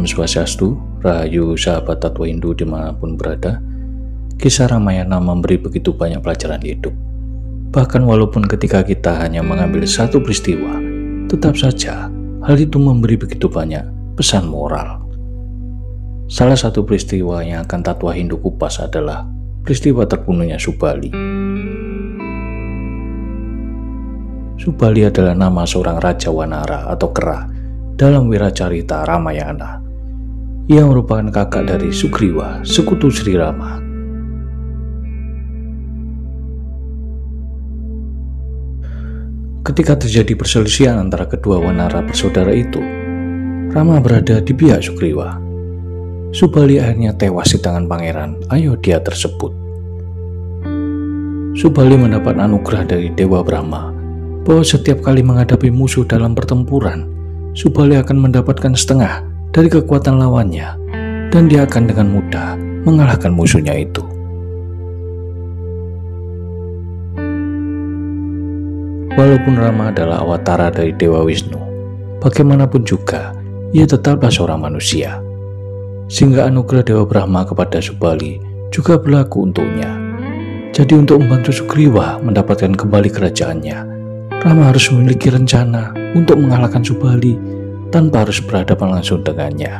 Om Swastiastu, Rahayu sahabat Tatwa Hindu dimanapun berada. Kisah Ramayana memberi begitu banyak pelajaran hidup. Bahkan walaupun ketika kita hanya mengambil satu peristiwa, tetap saja hal itu memberi begitu banyak pesan moral. Salah satu peristiwa yang akan Tatwa Hindu kupas adalah peristiwa terbunuhnya Subali. Subali adalah nama seorang Raja Wanara atau Kera dalam Wiracarita Ramayana. Ia merupakan kakak dari Sugriwa, sekutu Sri Rama. Ketika terjadi perselisihan antara kedua Wanara bersaudara itu, Rama berada di pihak Sugriwa. Subali akhirnya tewas di tangan pangeran Ayodhya tersebut. Subali mendapat anugerah dari Dewa Brahma bahwa setiap kali menghadapi musuh dalam pertempuran, Subali akan mendapatkan setengah dari kekuatan lawannya, dan dia akan dengan mudah mengalahkan musuhnya itu. Walaupun Rama adalah awatara dari Dewa Wisnu, bagaimanapun juga ia tetaplah seorang manusia, sehingga anugerah Dewa Brahma kepada Subali juga berlaku untuknya. Jadi untuk membantu Sugriwa mendapatkan kembali kerajaannya, Rama harus memiliki rencana untuk mengalahkan Subali tanpa harus berhadapan langsung dengannya.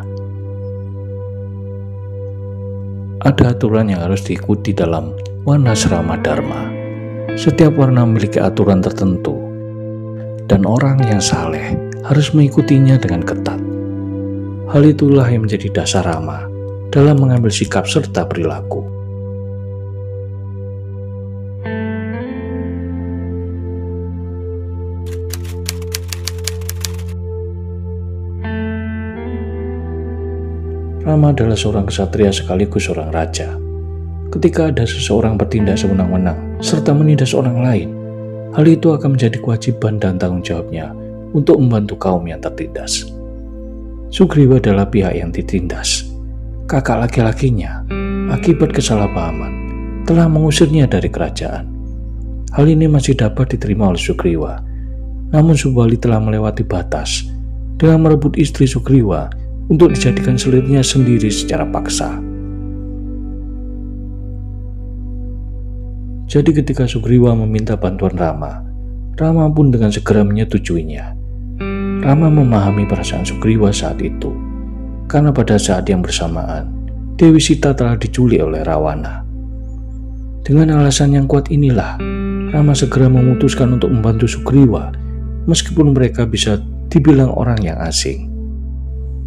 Ada aturan yang harus diikuti dalam Wanasrama Dharma. Setiap warna memiliki aturan tertentu, dan orang yang saleh harus mengikutinya dengan ketat. Hal itulah yang menjadi dasar Rama dalam mengambil sikap serta perilaku. Rama adalah seorang ksatria sekaligus seorang raja. Ketika ada seseorang bertindak sewenang-wenang serta menindas orang lain, hal itu akan menjadi kewajiban dan tanggung jawabnya untuk membantu kaum yang tertindas. Sugriwa adalah pihak yang ditindas. Kakak laki-lakinya, akibat kesalahpahaman, telah mengusirnya dari kerajaan. Hal ini masih dapat diterima oleh Sugriwa, namun Subali telah melewati batas dengan merebut istri Sugriwa untuk dijadikan selirnya sendiri secara paksa. Jadi ketika Sugriwa meminta bantuan Rama, Rama pun dengan segera menyetujuinya. Rama memahami perasaan Sugriwa saat itu, karena pada saat yang bersamaan, Dewi Sita telah diculik oleh Rawana. Dengan alasan yang kuat inilah, Rama segera memutuskan untuk membantu Sugriwa, meskipun mereka bisa dibilang orang yang asing.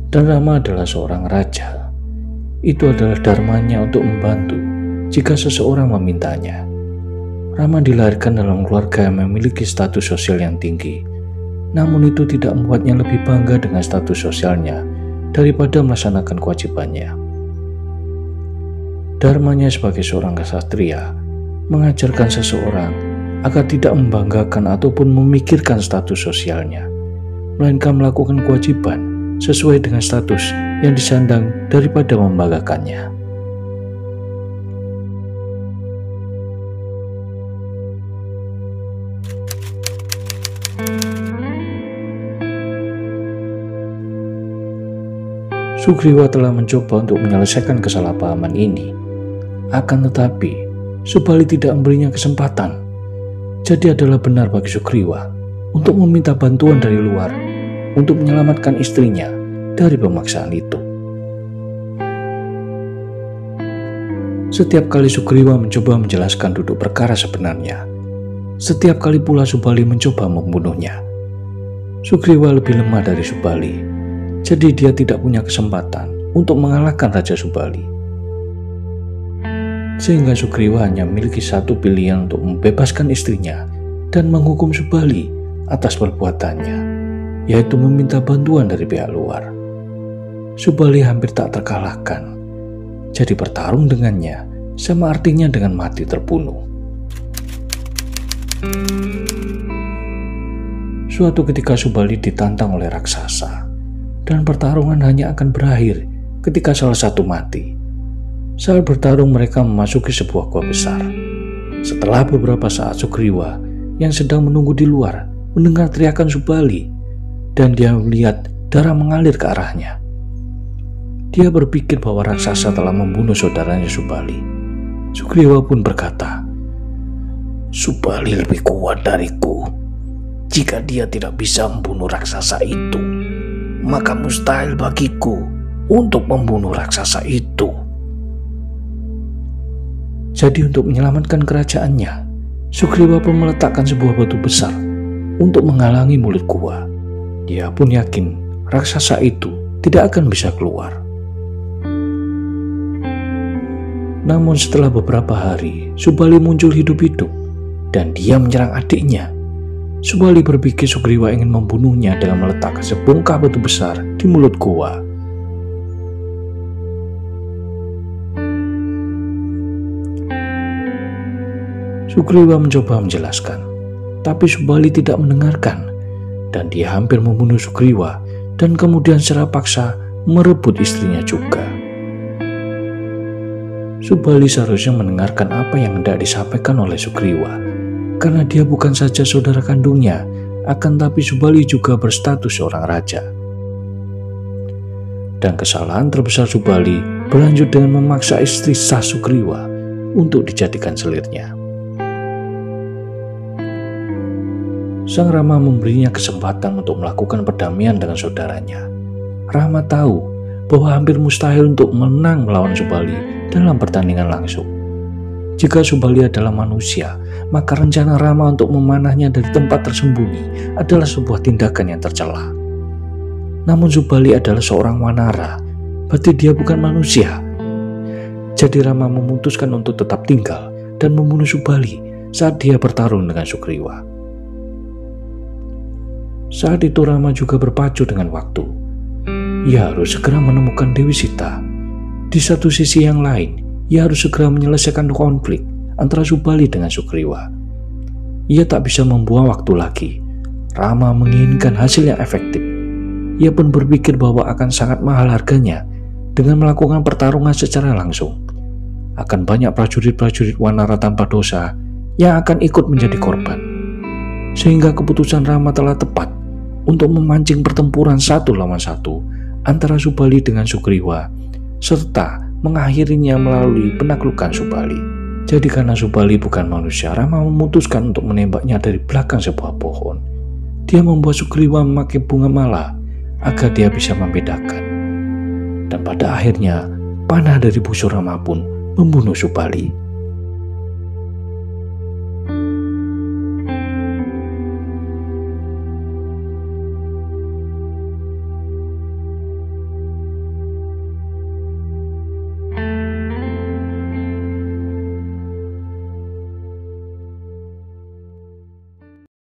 Dan Rama adalah seorang raja. Itu adalah dharmanya untuk membantu jika seseorang memintanya. Rama dilahirkan dalam keluarga yang memiliki status sosial yang tinggi, namun itu tidak membuatnya lebih bangga dengan status sosialnya daripada melaksanakan kewajibannya. Dharmanya sebagai seorang ksatria mengajarkan seseorang agar tidak membanggakan ataupun memikirkan status sosialnya, melainkan melakukan kewajiban sesuai dengan status yang disandang daripada membanggakannya. Sugriwa telah mencoba untuk menyelesaikan kesalahpahaman ini, akan tetapi Subali tidak memberinya kesempatan. Jadi adalah benar bagi Sugriwa untuk meminta bantuan dari luar untuk menyelamatkan istrinya dari pemaksaan itu. Setiap kali Sugriwa mencoba menjelaskan duduk perkara sebenarnya, setiap kali pula Subali mencoba membunuhnya. Sugriwa lebih lemah dari Subali, jadi dia tidak punya kesempatan untuk mengalahkan Raja Subali. Sehingga Sugriwa hanya memiliki satu pilihan untuk membebaskan istrinya dan menghukum Subali atas perbuatannya, yaitu meminta bantuan dari pihak luar. Subali hampir tak terkalahkan, jadi bertarung dengannya sama artinya dengan mati terbunuh. Suatu ketika Subali ditantang oleh raksasa, dan pertarungan hanya akan berakhir ketika salah satu mati. Saat bertarung mereka memasuki sebuah gua besar. Setelah beberapa saat Sugriwa yang sedang menunggu di luar mendengar teriakan Subali, dan dia melihat darah mengalir ke arahnya. Dia berpikir bahwa raksasa telah membunuh saudaranya Subali. Sugriwa pun berkata, "Subali lebih kuat dariku. Jika dia tidak bisa membunuh raksasa itu, maka mustahil bagiku untuk membunuh raksasa itu." Jadi untuk menyelamatkan kerajaannya, Sugriwa pun meletakkan sebuah batu besar untuk menghalangi mulut gua. Dia pun yakin raksasa itu tidak akan bisa keluar. Namun setelah beberapa hari, Subali muncul hidup-hidup dan dia menyerang adiknya. Subali berpikir Sugriwa ingin membunuhnya dengan meletakkan sebongkah batu besar di mulut gua. Sugriwa mencoba menjelaskan, tapi Subali tidak mendengarkan dan dia hampir membunuh Sugriwa dan kemudian secara paksa merebut istrinya juga. Subali seharusnya mendengarkan apa yang hendak disampaikan oleh Sugriwa, karena dia bukan saja saudara kandungnya, akan tapi Subali juga berstatus seorang raja. Dan kesalahan terbesar Subali berlanjut dengan memaksa istri sah Sugriwa untuk dijadikan selirnya. Sang Rama memberinya kesempatan untuk melakukan perdamaian dengan saudaranya. Rama tahu bahwa hampir mustahil untuk menang melawan Subali dalam pertandingan langsung. Jika Subali adalah manusia, maka rencana Rama untuk memanahnya dari tempat tersembunyi adalah sebuah tindakan yang tercela. Namun Subali adalah seorang wanara, berarti dia bukan manusia. Jadi Rama memutuskan untuk tetap tinggal dan membunuh Subali saat dia bertarung dengan Sugriwa. Saat itu Rama juga berpacu dengan waktu. Ia harus segera menemukan Dewi Sita. Di satu sisi yang lain, ia harus segera menyelesaikan konflik antara Subali dengan Sugriwa. Ia tak bisa membuang waktu lagi. Rama menginginkan hasil yang efektif. Ia pun berpikir bahwa akan sangat mahal harganya dengan melakukan pertarungan secara langsung. Akan banyak prajurit-prajurit wanara tanpa dosa yang akan ikut menjadi korban. Sehingga keputusan Rama telah tepat untuk memancing pertempuran satu lawan satu antara Subali dengan Sugriwa, serta mengakhirinya melalui penaklukan Subali. Jadi karena Subali bukan manusia, Rama memutuskan untuk menembaknya dari belakang sebuah pohon. Dia membuat Sugriwa memakai bunga mala agar dia bisa membedakan. Dan pada akhirnya, panah dari busur Rama pun membunuh Subali.